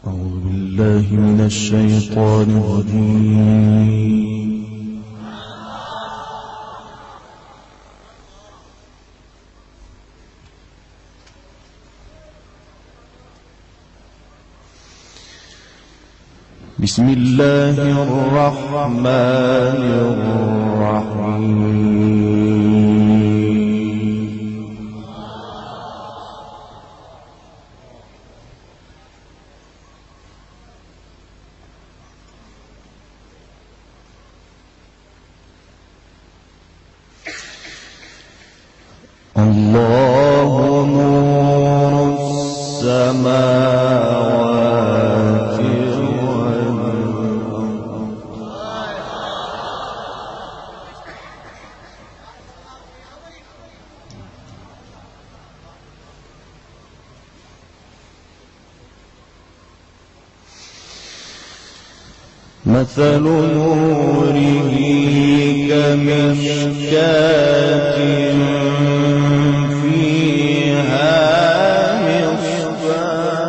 أعوذ بالله من الشيطان الرجيم. بسم الله الرحمن الرحيم. الله نور السماوات مثل نوره كمشكاة فيها مصباح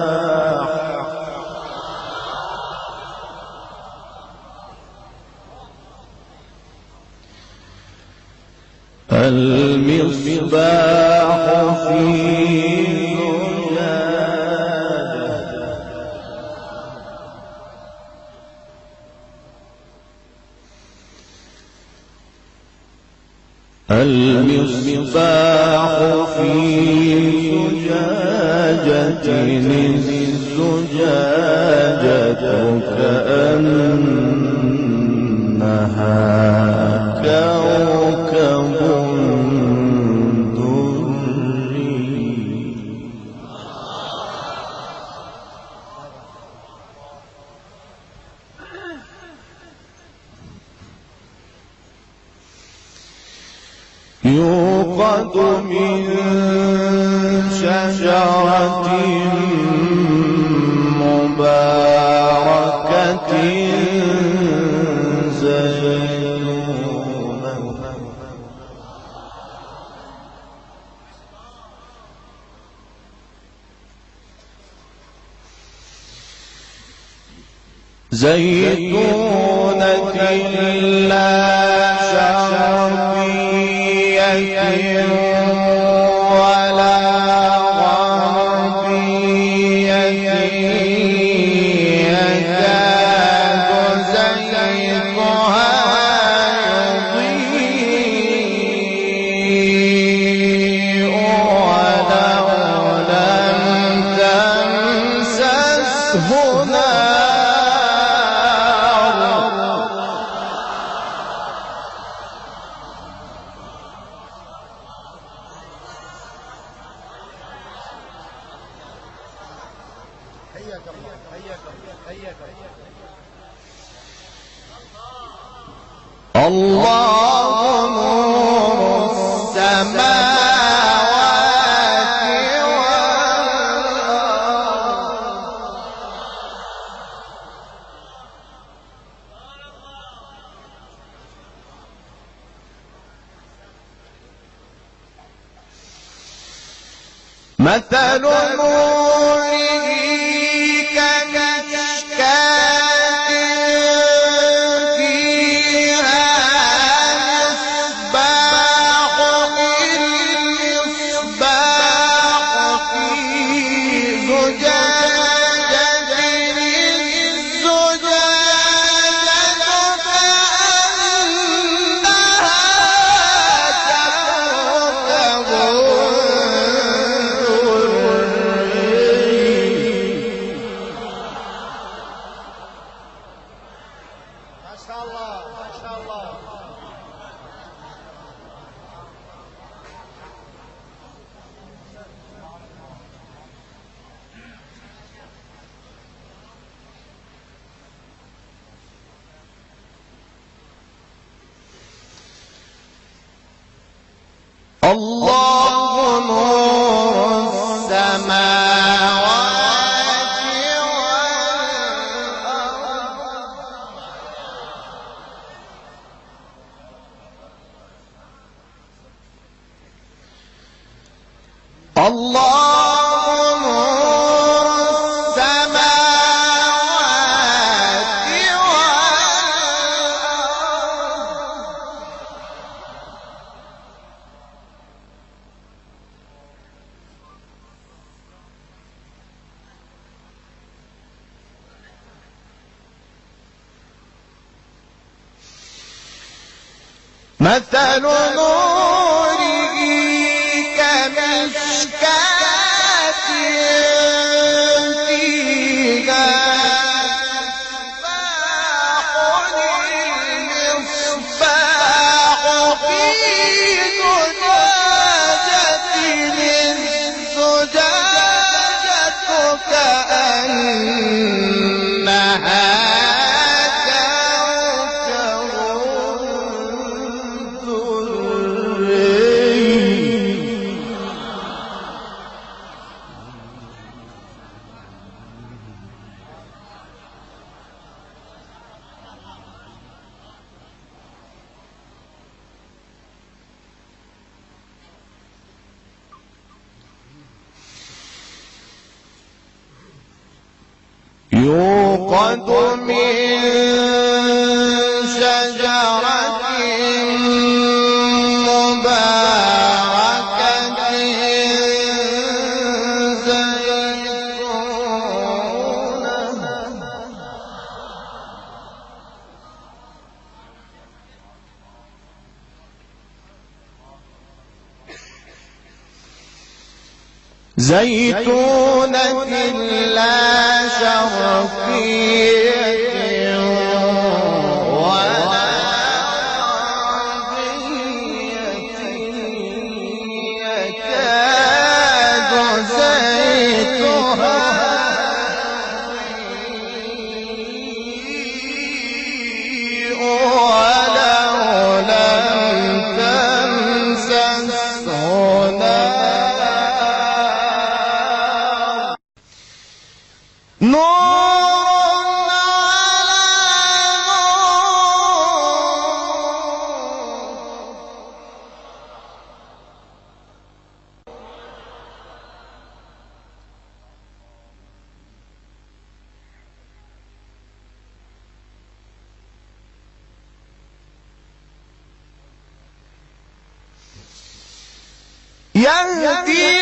المصباح في المصباح في زجاجة الزجاجة كأنها كوكب دري يوقد من شجرة مباركة زيتونة لا شرقية ولا غربية يكاد زيتها يضيء ولو لم تمسسه الله نور السماوات والأرض مثل نوره كمشكاة فيها مصباح المصباح في زجاجة الزجاجة كأنها الله نور السماوات والأرض الله نور السماوات مثل نوره كمشكاة فيها المصباح في زجاجة كأنها يوقد من شجرة مباركة زيتونة لا شرقية ولا غربية يكاد زيتها يضيء ولو لم تمسسه نور على يهدي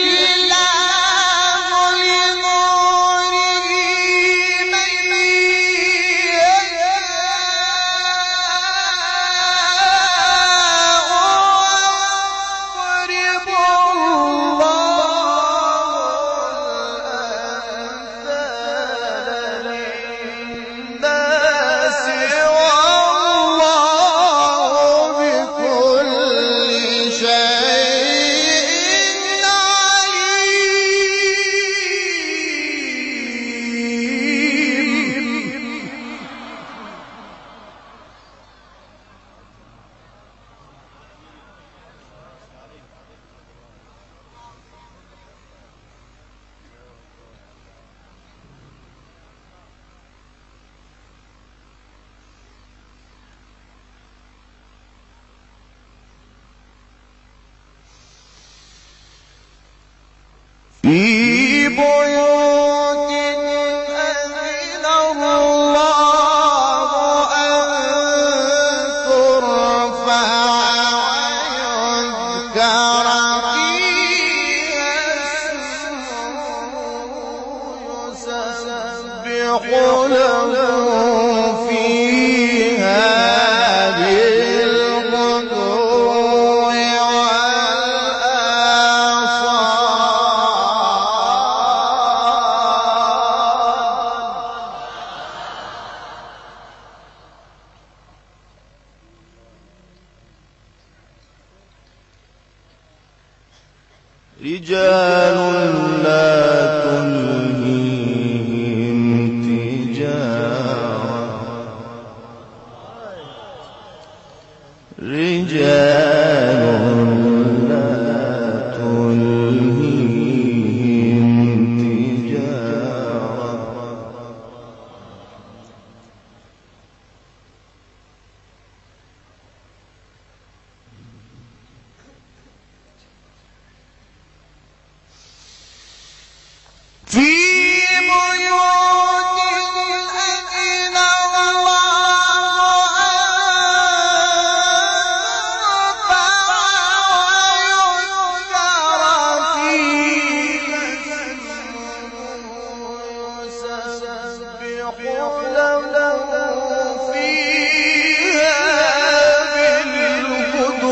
في بيوت أذن الله أن ترفع ويذكر فيها اسمه يسبح له فيها رجال لا تلهيهم تجارة رجال لا تلهيهم تجارة في بيوت أذن الله أن ترفع ويذكر فيها اسمه يسبح له فيها بالغدو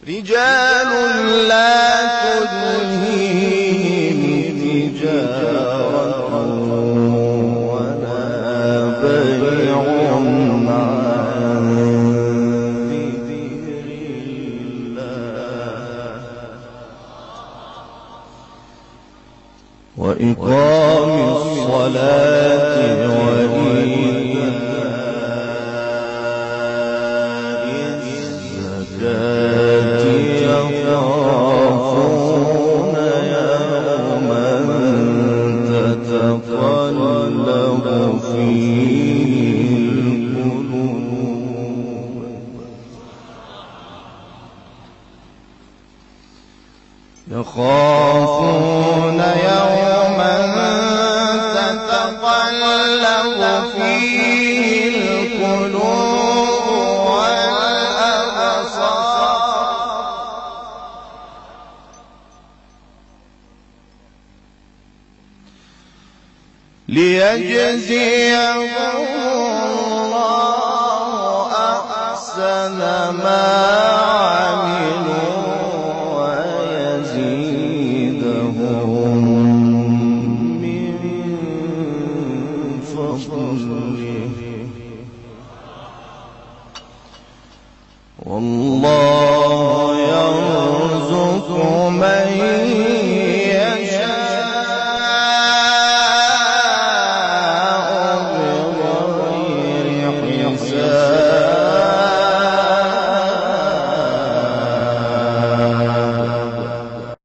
رجال لا تلهيهم تجارة ولا بيع عن ذكر الله وإقام الصلاة وإيتاء الزكاة يخافون يوما تتقلب فيه القلوب يخافون يوما تتقلب فيه القلوب والأبصار ليجزيهم الله أحسن ما عملوا ويزيدهم من فضله والله